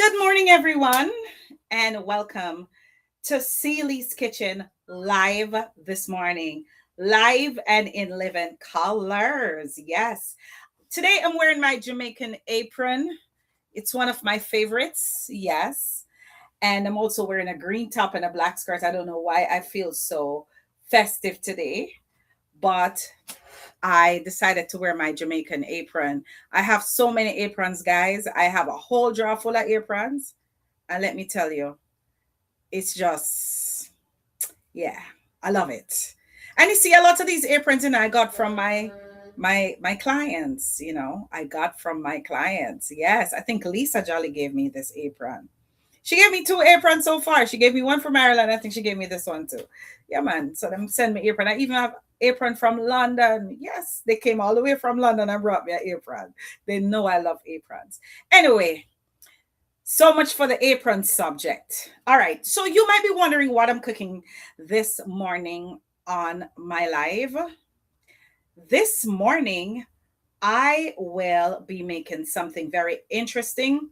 Good morning, everyone, and welcome to Celie's Kitchen live this morning. Live and in living colors. Yes. Today I'm wearing my Jamaican apron. It's one of my favorites. Yes. And I'm also wearing a green top and a black skirt. I don't know why I feel so festive today, but I decided to wear my Jamaican apron. I have so many aprons, guys. I have a whole drawer full of aprons. And let me tell you, it's just, yeah, I love it. And you see, a lot of these aprons, I got from my clients. I got from my clients. Yes, I think Lisa Jolly gave me this apron. She gave me two aprons so far. She gave me one from Ireland. I think she gave me this one too. Yeah, man. So them send me apron. I even have apron from London. Yes, they came all the way from London and brought me an apron. They know I love aprons. Anyway, so much for the apron subject. All right. So you might be wondering what I'm cooking this morning on my live. This morning, I will be making something very interesting.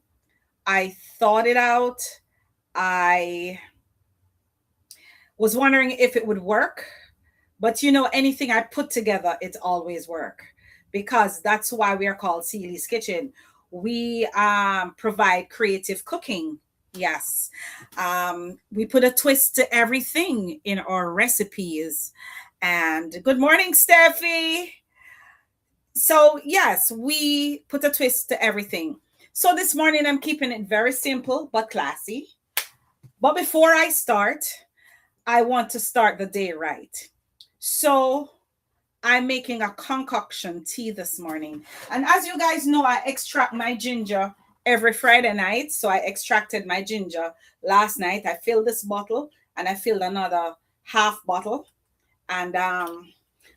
I thought it out. I was wondering if it would work, but anything I put together, it always work because that's why we are called Celie's Kitchen. We provide creative cooking. Yes, we put a twist to everything in our recipes. And good morning, Steffi. So yes, we put a twist to everything. So this morning I'm keeping it very simple but classy. But before I start, I want to start the day right. So I'm making a concoction tea this morning. And as you guys know, I extract my ginger every Friday night. So I extracted my ginger last night. I filled this bottle and I filled another half bottle. And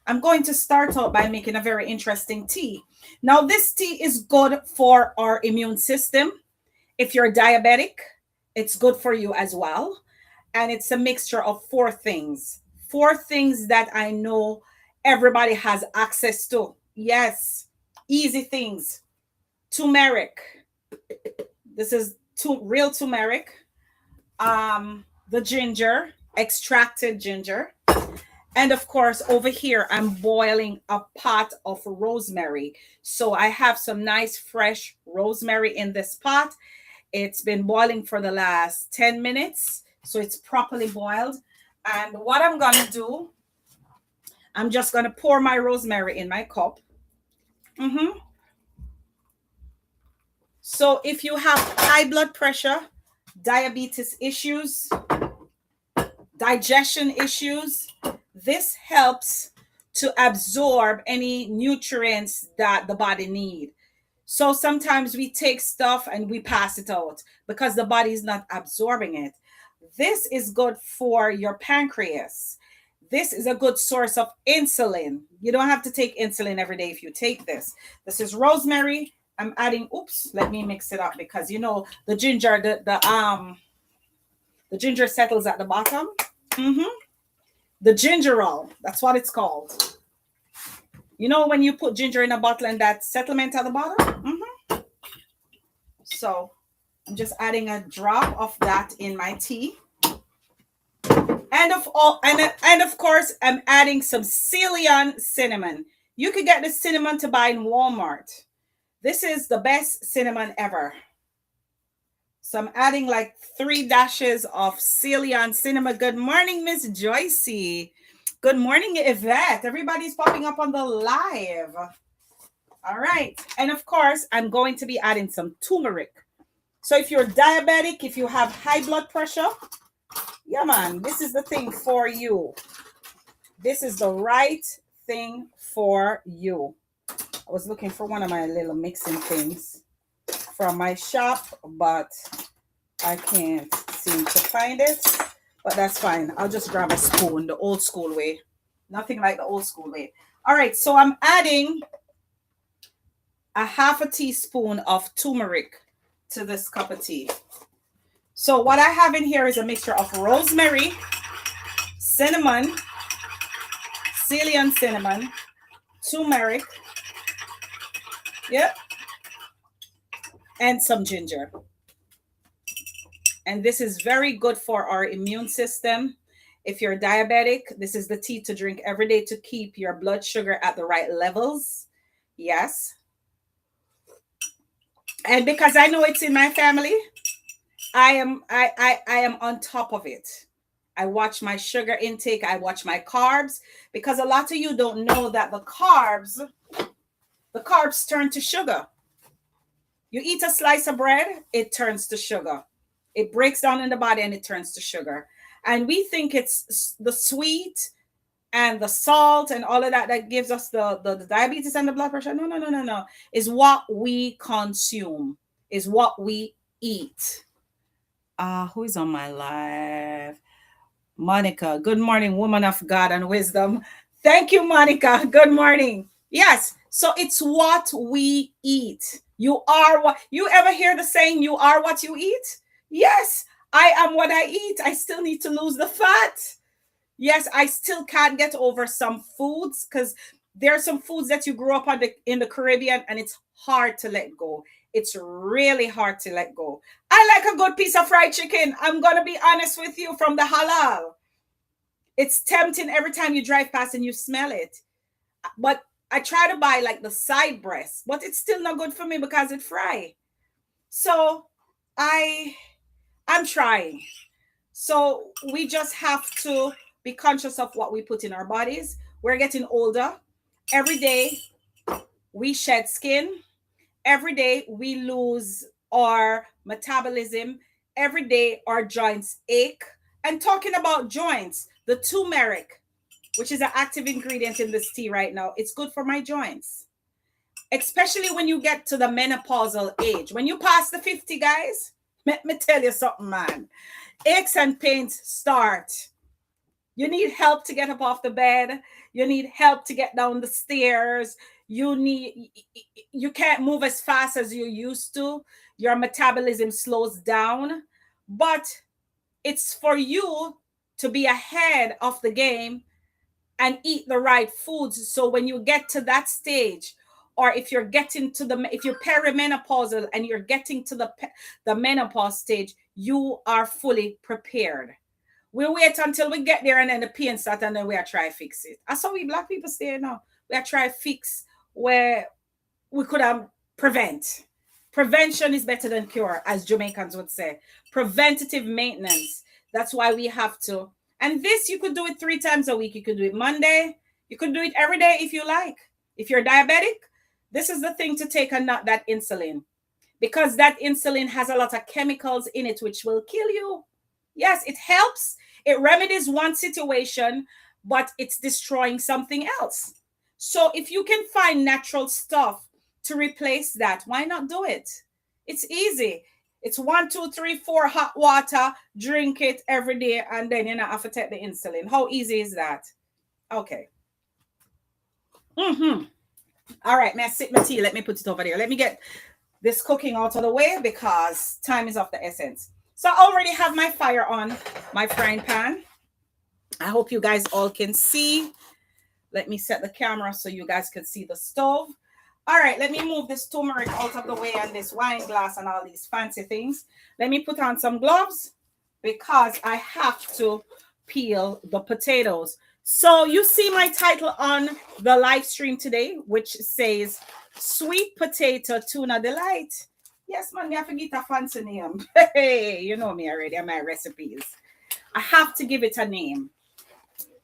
I'm going to start out by making a very interesting tea. Now, this tea is good for our immune system. If you're diabetic, it's good for you as well. And it's a mixture of four things. Four things that I know everybody has access to. Yes, easy things. Turmeric. This is real turmeric. The ginger, extracted ginger. And of course, over here, I'm boiling a pot of rosemary. So I have some nice fresh rosemary in this pot. It's been boiling for the last 10 minutes. So it's properly boiled. And what I'm going to do, I'm just going to pour my rosemary in my cup. So if you have high blood pressure, diabetes issues, digestion issues, this helps to absorb any nutrients that the body needs. So sometimes we take stuff and we pass it out because the body is not absorbing it. This is good for your pancreas. This is a good source of insulin. You don't have to take insulin every day if you take this. This is rosemary. I'm adding, let me mix it up because the ginger, the ginger settles at the bottom. The gingerol, that's what it's called. When you put ginger in a bottle and that settlement at the bottom? So I'm just adding a drop of that in my tea. And of course, I'm adding some Ceylon cinnamon. You could get the cinnamon to buy in Walmart. This is the best cinnamon ever. So I'm adding like 3 dashes of Ceylon cinnamon. Good morning, Miss Joycey. Good morning, Yvette. Everybody's popping up on the live. All right. And of course, I'm going to be adding some turmeric. So if you're diabetic, if you have high blood pressure, yeah, man, this is the thing for you. This is the right thing for you. I was looking for one of my little mixing things from my shop, but I can't seem to find it. But that's fine. I'll just grab a spoon, the old school way. Nothing like the old school way. All right, so I'm adding a half a teaspoon of turmeric to this cup of tea. So what I have in here is a mixture of rosemary, cinnamon, Ceylon cinnamon, turmeric, yep, and some ginger. And this is very good for our immune system. If you're diabetic, this is the tea to drink every day to keep your blood sugar at the right levels. Yes. And because I know it's in my family, I am on top of it. I watch my sugar intake, I watch my carbs, because a lot of you don't know that the carbs turn to sugar. You eat a slice of bread, it turns to sugar. It breaks down in the body and it turns to sugar. And we think it's the sweet and the salt and all of that that gives us the diabetes and the blood pressure. No, no, no, no, no. Is what we consume, is what we eat. Who is on my live? Monica. Good morning, woman of God and wisdom. Thank you, Monica. Good morning. Yes. So it's what we eat. You are what you ever hear the saying, you are what you eat? Yes, I am what I eat. I still need to lose the fat. Yes, I still can't get over some foods because there are some foods that you grew up on in the Caribbean and it's hard to let go. It's really hard to let go. I like a good piece of fried chicken. I'm going to be honest with you, from the halal. It's tempting every time you drive past and you smell it. But I try to buy like the side breast, but it's still not good for me because it's fried. So I'm trying. So we just have to be conscious of what we put in our bodies. We're getting older. Every day we shed skin. Every day we lose our metabolism. Every day our joints ache. And talking about joints, the turmeric, which is an active ingredient in this tea right now, it's good for my joints. Especially when you get to the menopausal age. When you pass the 50, guys, let me tell you something, man. Aches and pains start. You need help to get up off the bed. You need help to get down the stairs. You can't move as fast as you used to. Your metabolism slows down. But it's for you to be ahead of the game and eat the right foods. So when you get to that stage, or if you're perimenopausal and you're getting to the menopause stage, you are fully prepared. We wait until we get there and then the pain starts and then we are try to fix it. That's how we black people stay now. We are try to fix where we could have prevent. Prevention is better than cure, as Jamaicans would say. Preventative maintenance. That's why we have to. And this, you could do it 3 times a week. You could do it Monday. You could do it every day if you like. If you're diabetic, this is the thing to take, and not that insulin. Because that insulin has a lot of chemicals in it which will kill you. Yes, it helps. It remedies one situation, but it's destroying something else. So if you can find natural stuff to replace that, why not do it? It's easy. It's 1, 2, 3, 4 hot water, drink it every day, and then you not have to take the insulin. How easy is that? Okay. All right, may I sip my tea? Let me put it over there. Let me get this cooking out of the way because time is of the essence. So I already have my fire on my frying pan. I hope you guys all can see. Let me set the camera so you guys can see the stove. All right, let me move this turmeric out of the way and this wine glass and all these fancy things. Let me put on some gloves because I have to peel the potatoes. So you see my title on the live stream today, which says Sweet Potato Tuna Delight. Yes, man, I forget a fancy name. Hey, you know me already and my recipes. I have to give it a name.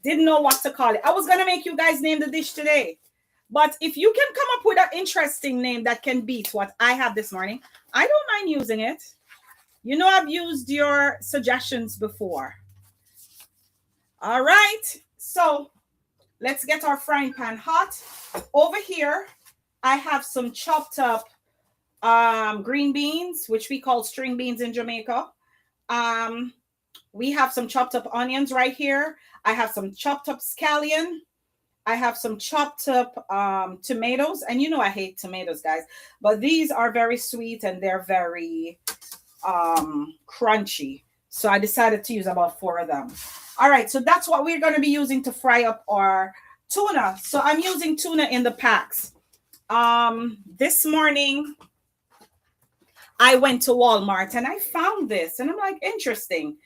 Didn't know what to call it. I was going to make you guys name the dish today. But if you can come up with an interesting name that can beat what I have this morning, I don't mind using it. You know, I've used your suggestions before. All right. So let's get our frying pan hot. Over here, I have some chopped up green beans, which we call string beans in Jamaica. We have some chopped up onions right here. I have some chopped up scallion. I have some chopped up tomatoes. And you know I hate tomatoes, guys. But these are very sweet and they're very crunchy. So I decided to use about 4 of them. All right, so that's what we're going to be using to fry up our tuna. So I'm using tuna in the packs. This morning, I went to Walmart and I found this and I'm like, interesting.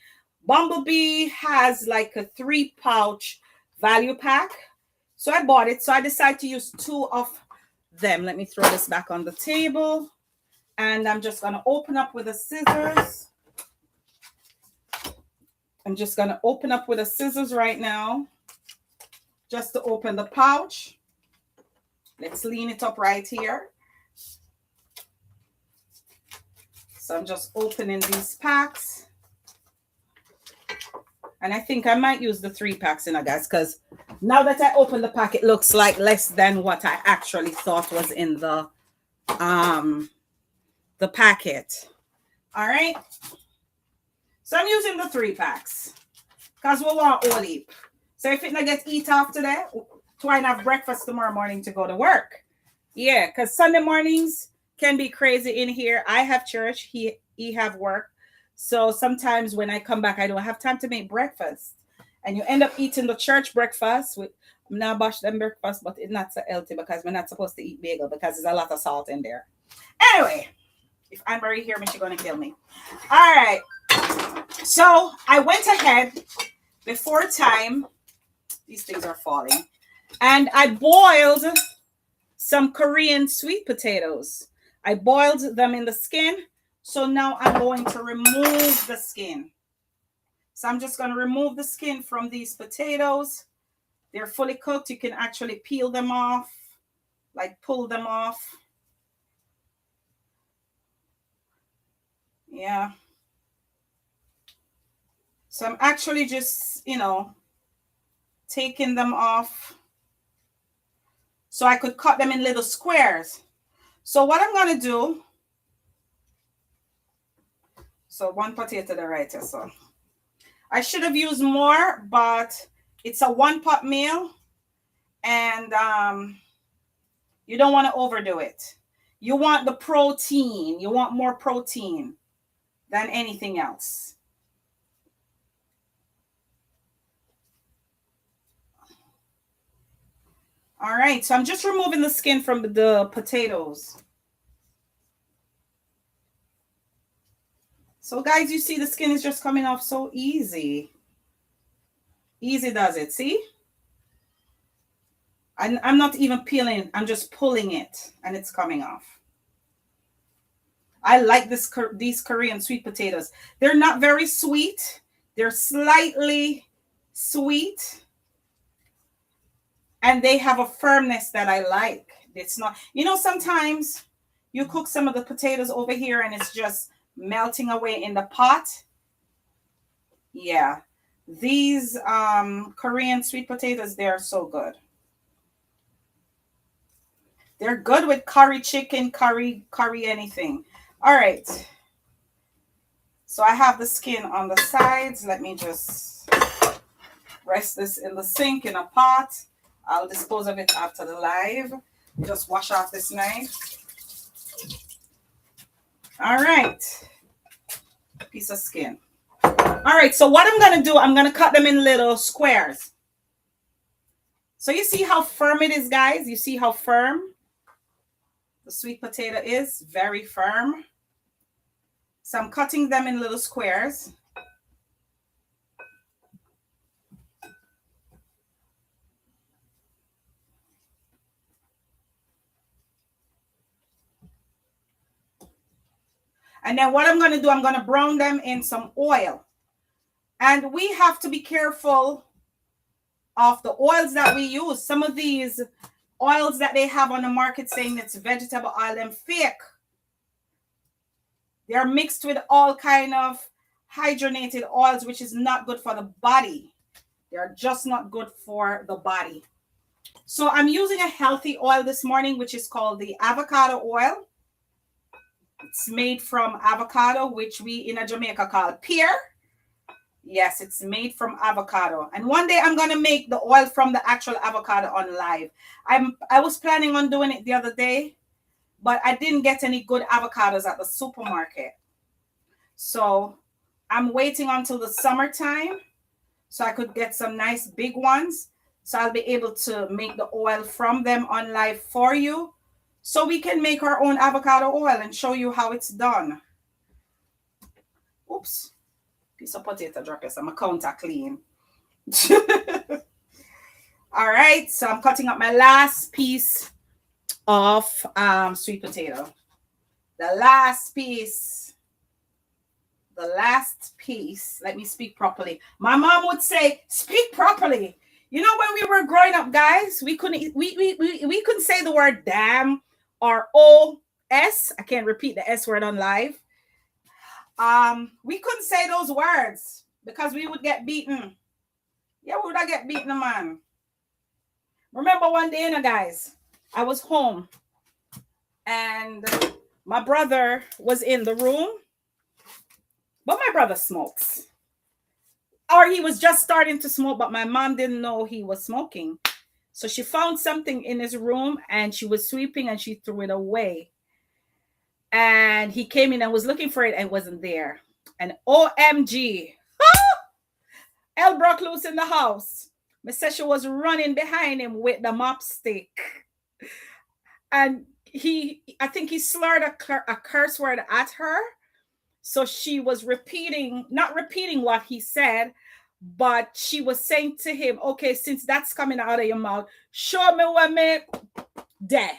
Bumblebee has like a 3 pouch value pack. So I bought it. So I decided to use 2 of them. Let me throw this back on the table. And I'm just going to open up with the scissors. I'm just going to open up with the scissors right now. Just to open the pouch. Let's lean it up right here. So I'm just opening these packs. And I think I might use the 3 packs, guys, because now that I open the pack, it looks like less than what I actually thought was in the packet. All right. So I'm using the 3 packs because we want olive. So if it not get eat after that, try and have breakfast tomorrow morning to go to work. Yeah, because Sunday mornings can be crazy in here. I have church. He have work. So sometimes when I come back, I don't have time to make breakfast. And you end up eating the church breakfast with, I'm not bash them breakfast, but it's not so healthy because we're not supposed to eat bagel because there's a lot of salt in there. Anyway, if Anne-Marie hear me, she's going to kill me. All right. So I went ahead before time. These things are falling. And I boiled some Korean sweet potatoes. I boiled them in the skin. So now I'm going to remove the skin. So I'm just going to remove the skin from these potatoes. They're fully cooked. You can actually peel them off, like pull them off. Yeah. So I'm actually just, taking them off so I could cut them in little squares. So what I'm going to do, so 1 potato there right here. So I should have used more, but it's a 1-pot meal and you don't want to overdo it. You want the protein. You want more protein than anything else. All right, so I'm just removing the skin from the potatoes. So guys, you see the skin is just coming off so easy. Easy does it, see? I'm not even peeling, I'm just pulling it and it's coming off. I like these Korean sweet potatoes. They're not very sweet. They're slightly sweet. And they have a firmness that I like. It's not, sometimes you cook some of the potatoes over here and it's just melting away in the pot. Yeah. These Korean sweet potatoes, they're so good. They're good with curry chicken, curry anything. All right. So I have the skin on the sides. Let me just rest this in the sink in a pot. I'll dispose of it after the live. Just wash off this knife. All right. Piece of skin. All right, so what I'm going to do, I'm going to cut them in little squares. So you see how firm it is, guys? You see how firm the sweet potato is? Very firm. So I'm cutting them in little squares. And then what I'm going to do, I'm going to brown them in some oil. And we have to be careful of the oils that we use. Some of these oils that they have on the market saying it's vegetable oil, them fake. They're mixed with all kind of hydrogenated oils, which is not good for the body. They're just not good for the body. So I'm using a healthy oil this morning, which is called the avocado oil. It's made from avocado, which we in Jamaica call pear. Yes, it's made from avocado. And one day I'm going to make the oil from the actual avocado on live. I was planning on doing it the other day, but I didn't get any good avocados at the supermarket. So I'm waiting until the summertime so I could get some nice big ones. So I'll be able to make the oil from them on live for you. So we can make our own avocado oil and show you how it's done. Oops. Piece of potato drop here, so my counter clean. All right, so I'm cutting up my last piece of sweet potato. The last piece. The last piece. Let me speak properly. My mom would say, "Speak properly." You know, when we were growing up, guys, we couldn't say the word damn or os. I can't repeat the s word on live. We couldn't say those words because we would get beaten. Yeah, we would get beaten, man. Remember one day, guys, I was home and my brother was in the room, but my brother smokes. Or he was just starting to smoke, but my mom didn't know he was smoking. So she found something in his room and she was sweeping and she threw it away. And he came in and was looking for it and it wasn't there. And OMG, El broke loose in the house. Miss Sesha was running behind him with the mop stick. And I think he slurred a curse word at her. So she was not repeating what he said, but she was saying to him, okay, since that's coming out of your mouth, show me what me there.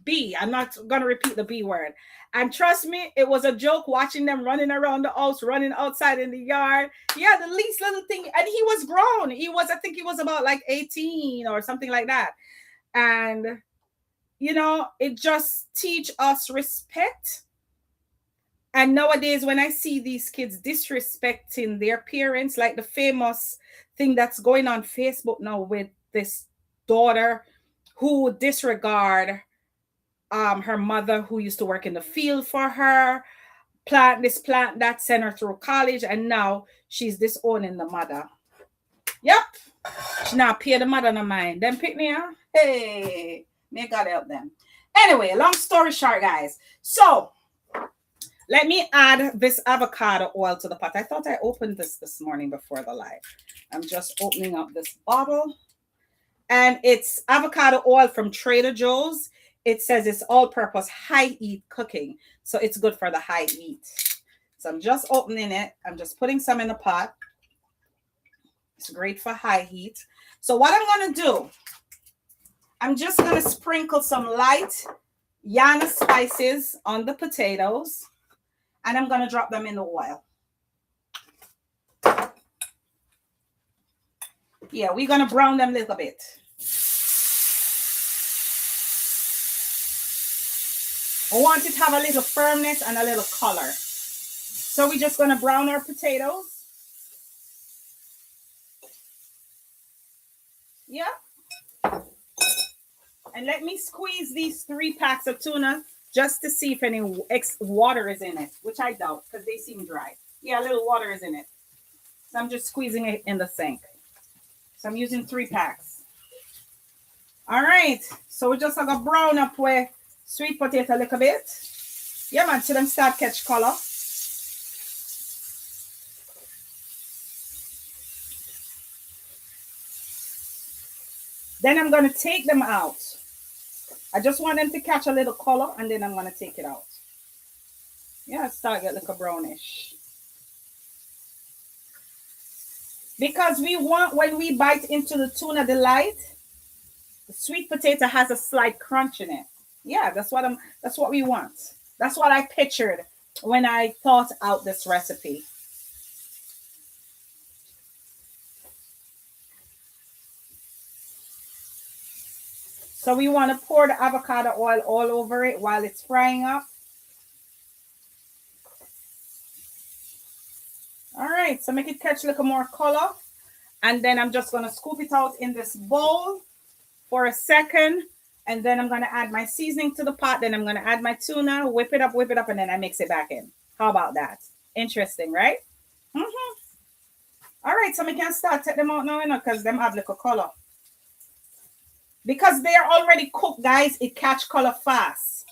B. I'm not going to repeat the B word. And trust me, it was a joke watching them running around the house, running outside in the yard. Yeah, the least little thing. And he was grown. I think he was about like 18 or something like that. And, it just teach us respect. And nowadays, when I see these kids disrespecting their parents, like the famous thing that's going on Facebook now with this daughter who disregard her mother who used to work in the field for her, plant this, plant that, send her through college, and now she's disowning the mother. Yep. She now pay the mother no mind. Them pick me, huh? Hey, may God help them. Anyway, long story short, guys. So, let me add this avocado oil to the pot. I thought I opened this morning before the live. I'm just opening up this bottle. And it's avocado oil from Trader Joe's. It says it's all-purpose high-heat cooking. So it's good for the high heat. So I'm just opening it. I'm just putting some in the pot. It's great for high heat. So what I'm going to do, I'm just going to sprinkle some light Yana spices on the potatoes. And I'm going to drop them in the oil. Yeah, we're going to brown them a little bit. I want it to have a little firmness and a little color. So we're just going to brown our potatoes. Yeah. And let me squeeze these 3 packs of tuna just to see if any water is in it, which I doubt because they seem dry. Yeah, a little water is in it. So I'm just squeezing it in the sink. So I'm using 3 packs. All right. So we're just going to brown up with sweet potato a little bit. Yeah, man, till them start catch color. Then I'm going to take them out. I just want them to catch a little color and then I'm going to take it out. Yeah, start get like a brownish. Because we want, when we bite into the tuna delight, the sweet potato has a slight crunch in it. Yeah, that's what we want. That's what I pictured when I thought out this recipe. So we want to pour the avocado oil all over it while it's frying up. All right, so make it catch a little more color. And then I'm just going to scoop it out in this bowl for a second. And then I'm going to add my seasoning to the pot. Then I'm going to add my tuna, whip it up, and then I mix it back in. How about that? Interesting, right? Mm-hmm. All right, so we can start take them out now, because them have little color. Because they're already cooked, guys, it catch color fast.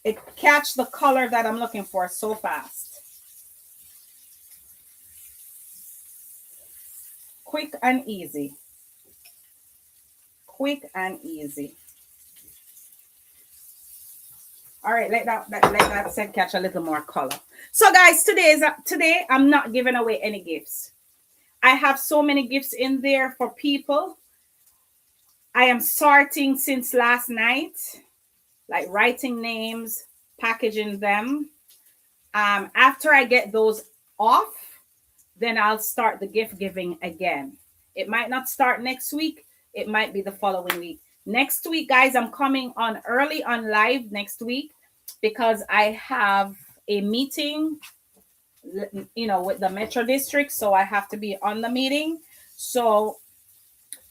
It catch the color that I'm looking for so fast. Quick and easy. Quick and easy. All right, let that set catch a little more color. So guys, today I'm not giving away any gifts. I have so many gifts in there for people. I am sorting since last night, like writing names, packaging them. After I get those off, then I'll start the gift giving again. It might not start next week, it might be the following week. Next week, guys, I'm coming on early on live next week because I have a meeting, with the Metro District. So I have to be on the meeting. So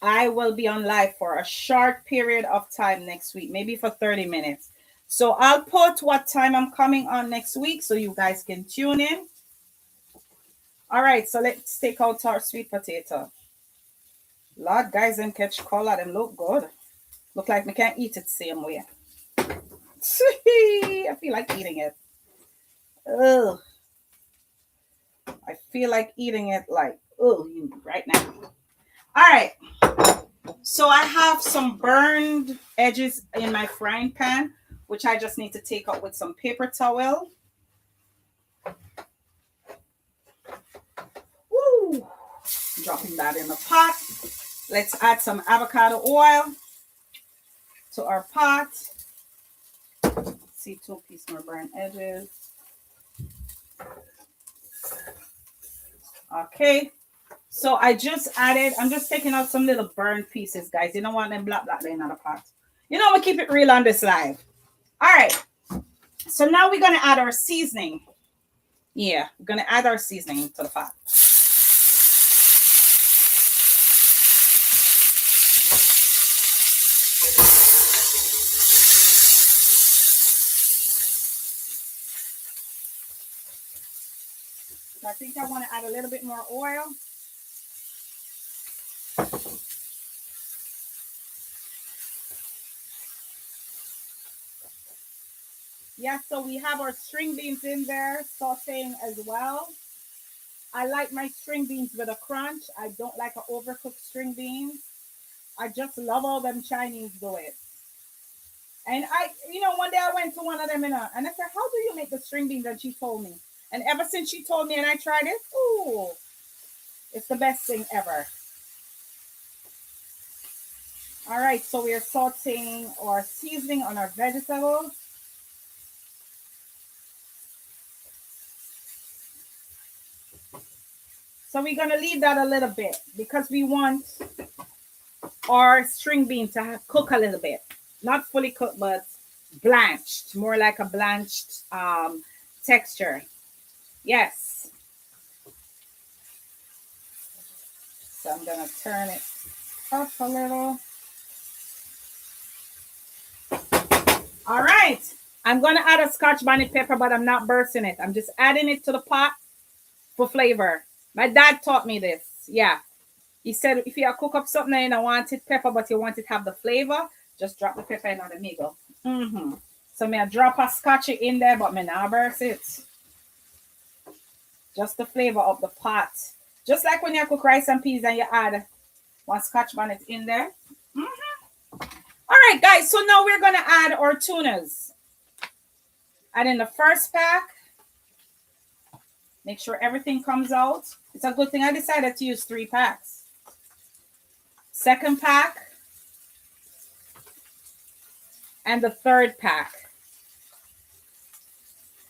I will be on live for a short period of time next week, maybe for 30 minutes. So I'll put what time I'm coming on next week so you guys can tune in. All right, so let's take out our sweet potato. Lord, guys, and catch color. Them look good. Look like me can't eat it same way. I feel like eating it. Ugh. I feel like eating it like, right now. All right. So I have some burned edges in my frying pan, which I just need to take out with some paper towel. Woo! Dropping that in the pot. Let's add some avocado oil to our pot. See, 2 pieces more burned edges. Okay. So I just added, I'm just taking out some little burnt pieces, guys. You don't want them black in the pot. You know, I'm going to keep it real on this live. All right. So now we're going to add our seasoning. Yeah, we're going to add our seasoning to the pot. So I think I want to add a little bit more oil. Yeah, so we have our string beans in there sauteing as well. I like my string beans with a crunch. I don't like an overcooked string beans. I just love how them Chinese do it. And one day I went to one of them and I said, how do you make the string beans? And she told me. And ever since she told me and I tried it, ooh, it's the best thing ever. All right, so we are sauteing or seasoning on our vegetables. So we're going to leave that a little bit because we want our string bean to cook a little bit. Not fully cooked, but blanched, more like a blanched texture. Yes. So I'm going to turn it up a little. All right. I'm going to add a Scotch bonnet pepper, but I'm not bursting it. I'm just adding it to the pot for flavor. My dad taught me this. Yeah. He said if you cook up something and you don't want it pepper, but you want it to have the flavor, just drop the pepper in on the middle. So me I drop a Scotch in there, but me not burst it. Just the flavor of the pot. Just like when you cook rice and peas and you add one Scotch bonnet in there. All right, guys. So now we're going to add our tunas. Add in the first pack. Make sure everything comes out. It's a good thing I decided to use 3 packs. Second pack. And the third pack.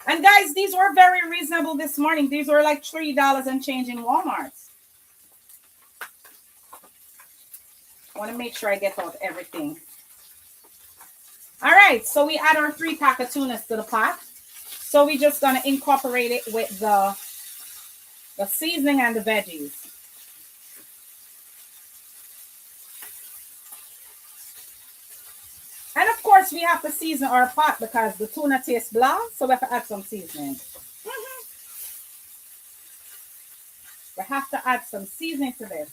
And guys, these were very reasonable this morning. These were like $3 and change in Walmart. I want to make sure I get out everything. All right, so we add our 3 pack of tunas to the pot. So we're just going to incorporate it with the seasoning and the veggies. And of course, we have to season our pot because the tuna tastes blah, so we have to add some seasoning. We have to add some seasoning to this.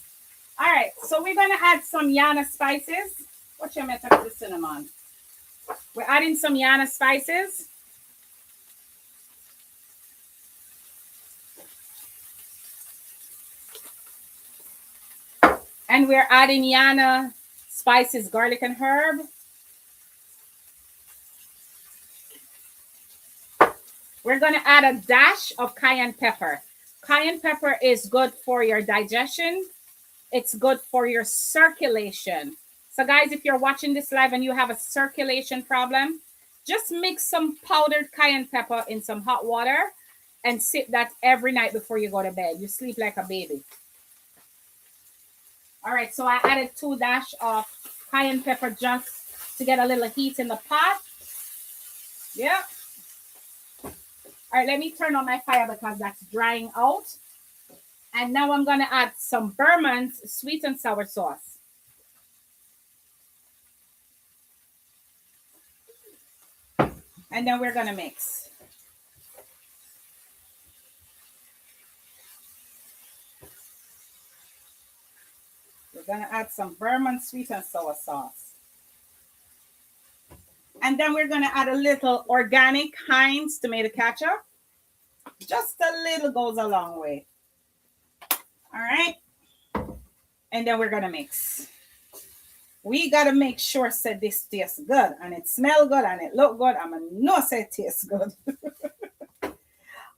All right, so we're going to add some Yana spices. What's your method of the cinnamon? We're adding some Yana spices. And we're adding Yana spices, garlic and herb. We're going to add a dash of cayenne pepper. Cayenne pepper is good for your digestion. It's good for your circulation. So guys, if you're watching this live and you have a circulation problem, just mix some powdered cayenne pepper in some hot water and sip that every night before you go to bed. You sleep like a baby. All right, so I added 2 dash of cayenne pepper just to get a little heat in the pot. Yeah. All right, let me turn on my fire because that's drying out. And now I'm going to add some Berman's sweet and sour sauce. And then we're going to mix. We're going to add some Berman's sweet and sour sauce. And then we're going to add a little organic Heinz tomato ketchup. Just a little goes a long way. All right. And then we're going to mix. We got to make sure that this tastes good and it smells good and it look good. I'm going to know say it tastes good.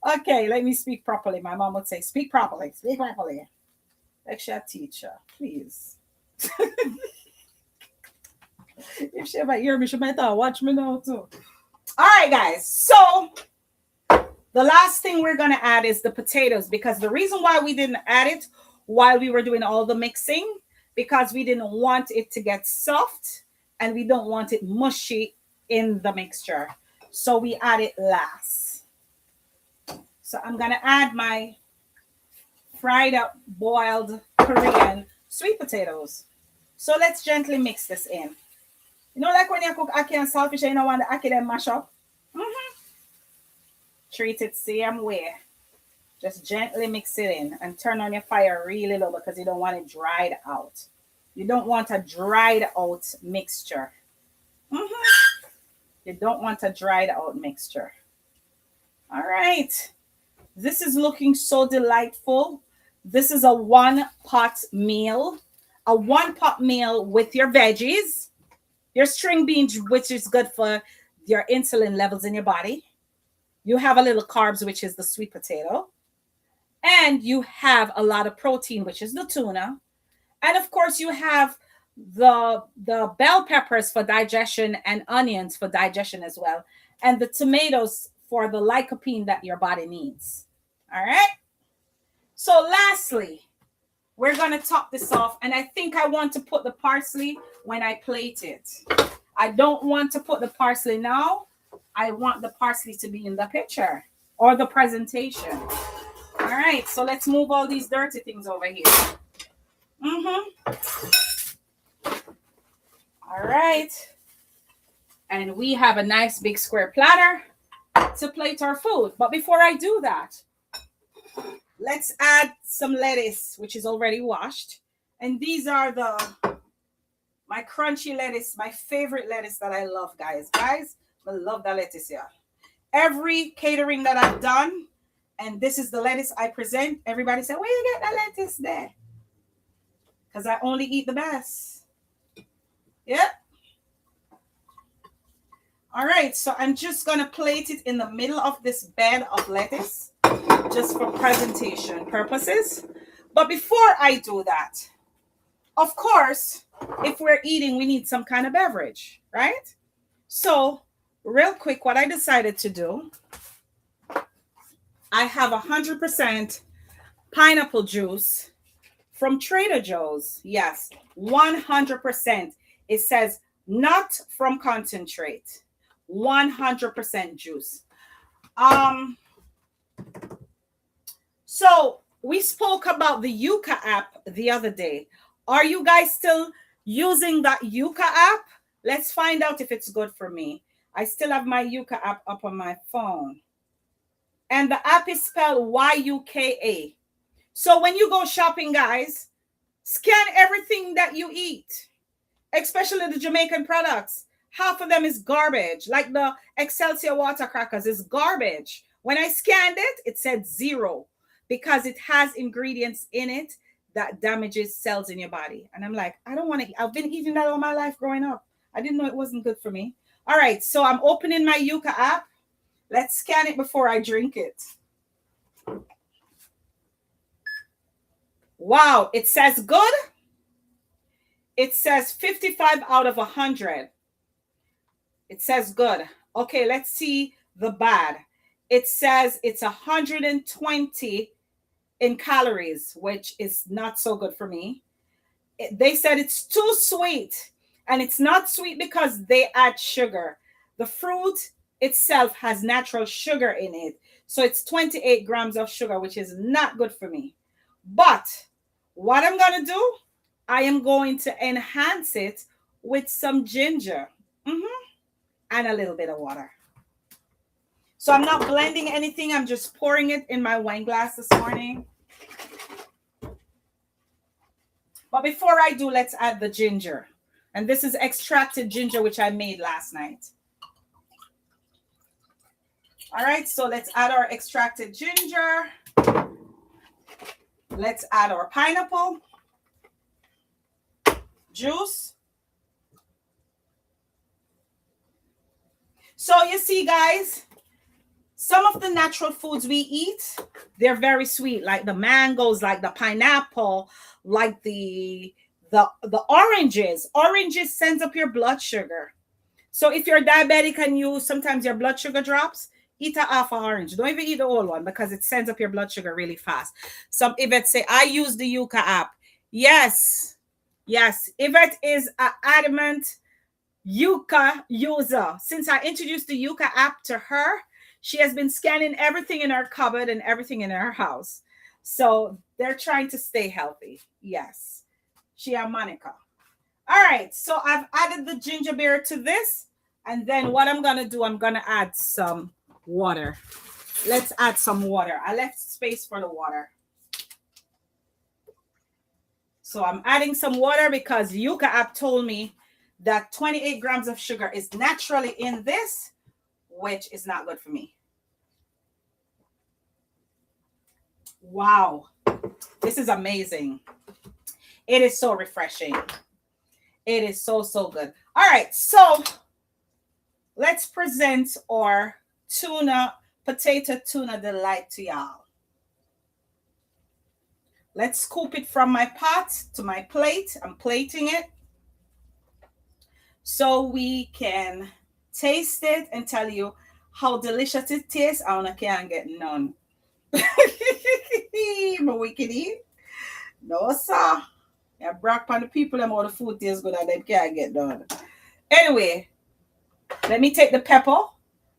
Okay, let me speak properly. My mom would say, speak properly. Speak properly. Like she a teacher, please. If she ever hear me, she might watch me now too. All right, guys. So the last thing we're going to add is the potatoes, because the reason why we didn't add it while we were doing all the mixing, because we didn't want it to get soft and we don't want it mushy in the mixture. So we add it last. So I'm going to add my fried up boiled Korean sweet potatoes. So let's gently mix this in. You know, like when you cook ackee and saltfish, you know, want the ackee then mash up. Treat it same way. Just gently mix it in and turn on your fire really low because you don't want it dried out. You don't want a dried out mixture. You don't want a dried out mixture. All right. This is looking so delightful. This is a 1-pot meal. A 1-pot meal with your veggies, your string beans, which is good for your insulin levels in your body. You have a little carbs, which is the sweet potato. And you have a lot of protein, which is the tuna. And of course, you have the bell peppers for digestion and onions for digestion as well. And the tomatoes for the lycopene that your body needs. All right. So lastly, we're going to top this off. And I think I want to put the parsley when I plate it. I don't want to put the parsley now. I want the parsley to be in the picture or the presentation. All right, so let's move all these dirty things over here. All right. And we have a nice big square platter to plate our food. But before I do that, let's add some lettuce, which is already washed. And these are my crunchy lettuce, my favorite lettuce that I love, guys. Guys, I love the lettuce here. Every catering that I've done, and this is the lettuce I present, everybody said, where you get the lettuce there? Because I only eat the best. Yep. All right, so I'm just going to plate it in the middle of this bed of lettuce, just for presentation purposes. But before I do that, of course, if we're eating, we need some kind of beverage, right? So real quick, what I decided to do, I have 100% pineapple juice from Trader Joe's. Yes, 100%. It says not from concentrate. 100% juice. So we spoke about the Yuka app the other day. Are you guys still using that Yuka app? Let's find out if it's good for me. I still have my Yuka app up on my phone. And the app is spelled YUKA. So when you go shopping, guys, scan everything that you eat, especially the Jamaican products. Half of them is garbage, like the Excelsior water crackers is garbage. When I scanned it, it said 0 because it has ingredients in it that damages cells in your body. And I'm like, I don't want to, I've been eating that all my life growing up. I didn't know it wasn't good for me. All right, so I'm opening my Yuka app. Let's scan it before I drink it. Wow, it says good. It says 55 out of 100. It says good. Okay, let's see the bad. It says it's 120 in calories, which is not so good for me. They said it's too sweet, and it's not sweet because they add sugar. The fruit itself has natural sugar in it, so it's 28 grams of sugar, which is not good for me. But what I'm going to do, I am going to enhance it with some ginger, and a little bit of water. So I'm not blending anything. I'm just pouring it in my wine glass this morning. But before I do, let's add the ginger. And this is extracted ginger, which I made last night. All right, so let's add our extracted ginger. Let's add our pineapple juice. So you see, guys, some of the natural foods we eat, they're very sweet, like the mangoes, like the pineapple, like the oranges. Oranges sends up your blood sugar. So if you're diabetic and sometimes your blood sugar drops, eat a half an orange. Don't even eat the whole one because it sends up your blood sugar really fast. Some Yvette say, I use the Yuka app. Yes. Yvette is an adamant Yuka user. Since I introduced the Yuka app to her, she has been scanning everything in her cupboard and everything in her house. So they're trying to stay healthy. Yes. She and Monica. All right. So I've added the ginger beer to this. And then what I'm going to do, I'm going to add some water. Let's add some water. I left space for the water. So I'm adding some water because Yuka app told me that 28 grams of sugar is naturally in this, which is not good for me. Wow. This is amazing. It is so refreshing. It is so good. All right. So let's present our potato tuna delight to y'all. Let's scoop it from my pot to my plate. I'm plating it so we can taste it and tell you how delicious it tastes. I can't get none. But we can eat. No, sir. Yeah, brag on the people them all the food tastes good and they can't get done. Anyway, let me take the pepper.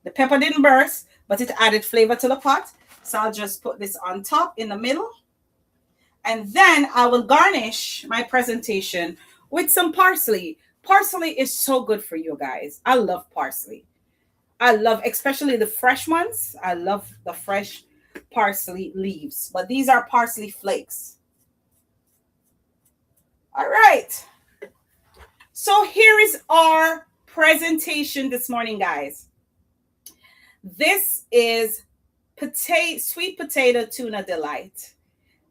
The pepper didn't burst, but it added flavor to the pot. So I'll just put this on top in the middle. And then I will garnish my presentation with some parsley. Parsley is so good for you guys. I love parsley. I love especially the fresh ones. I love the fresh parsley leaves. But these are parsley flakes. All right. So here is our presentation this morning, guys. This is sweet potato tuna delight.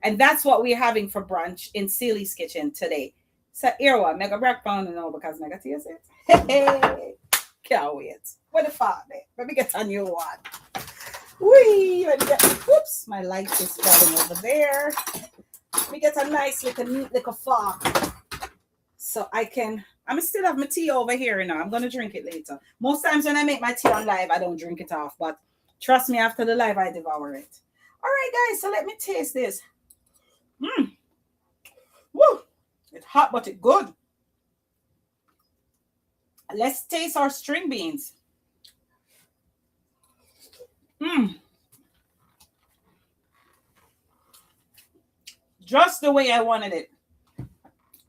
And that's what we're having for brunch in Celie's kitchen today. So here what, mega breakfast now because mega taste it. Hey, can't wait. What the fuck there? Let me get a new one. Whee, whoops, my light is falling over there. Let me get a nice little neat little fork. So I'm still have my tea over here now. I'm going to drink it later. Most times when I make my tea on live, I don't drink it off. But trust me, after the live, I devour it. All right, guys. So let me taste this. Woo! It's hot, but it's good. Let's taste our string beans. Just the way I wanted it.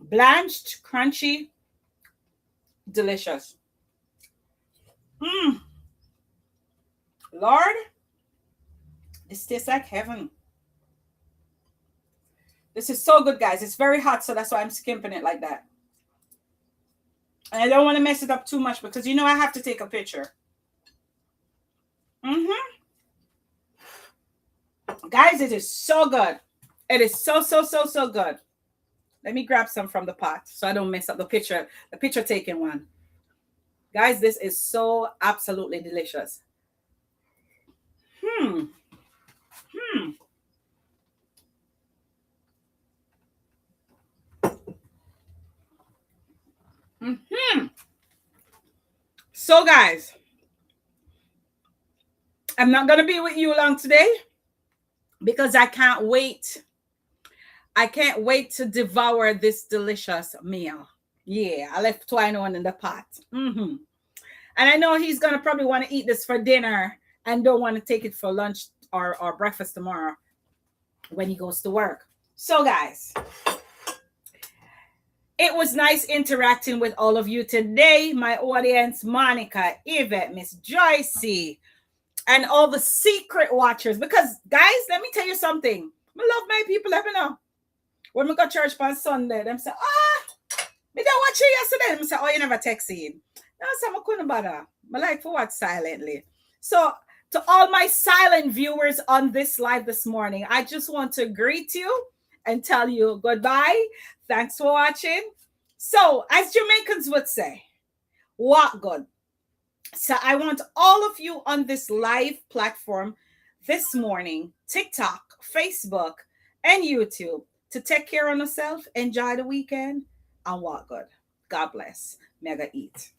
Blanched, crunchy, delicious. Lord, this tastes like heaven. This is so good, guys. It's very hot, so that's why I'm skimping it like that. And I don't want to mess it up too much because I have to take a picture. Guys, it is so good. It is so good. Let me grab some from the pot so I don't mess up the picture taking one. Guys, this is so absolutely delicious. Hmm. Hmm. So, guys, I'm not going to be with you long today because I can't wait. I can't wait to devour this delicious meal. Yeah, I left twine one in the pot. And I know he's going to probably want to eat this for dinner and don't want to take it for lunch or breakfast tomorrow when he goes to work. So, guys, it was nice interacting with all of you today. My audience, Monica, Yvette, Miss Joycey, and all the secret watchers. Because, guys, let me tell you something. I love my people, let me know. When we got church on Sunday, them say, me don't watch you yesterday. Them say, oh, you never text in. No, so I couldn't bother. I like for what silently. So, to all my silent viewers on this live this morning, I just want to greet you and tell you goodbye. Thanks for watching. So, as Jamaicans would say, what good? So, I want all of you on this live platform this morning, TikTok, Facebook, and YouTube, to take care of yourself, enjoy the weekend, and what good. God bless. Mega eat.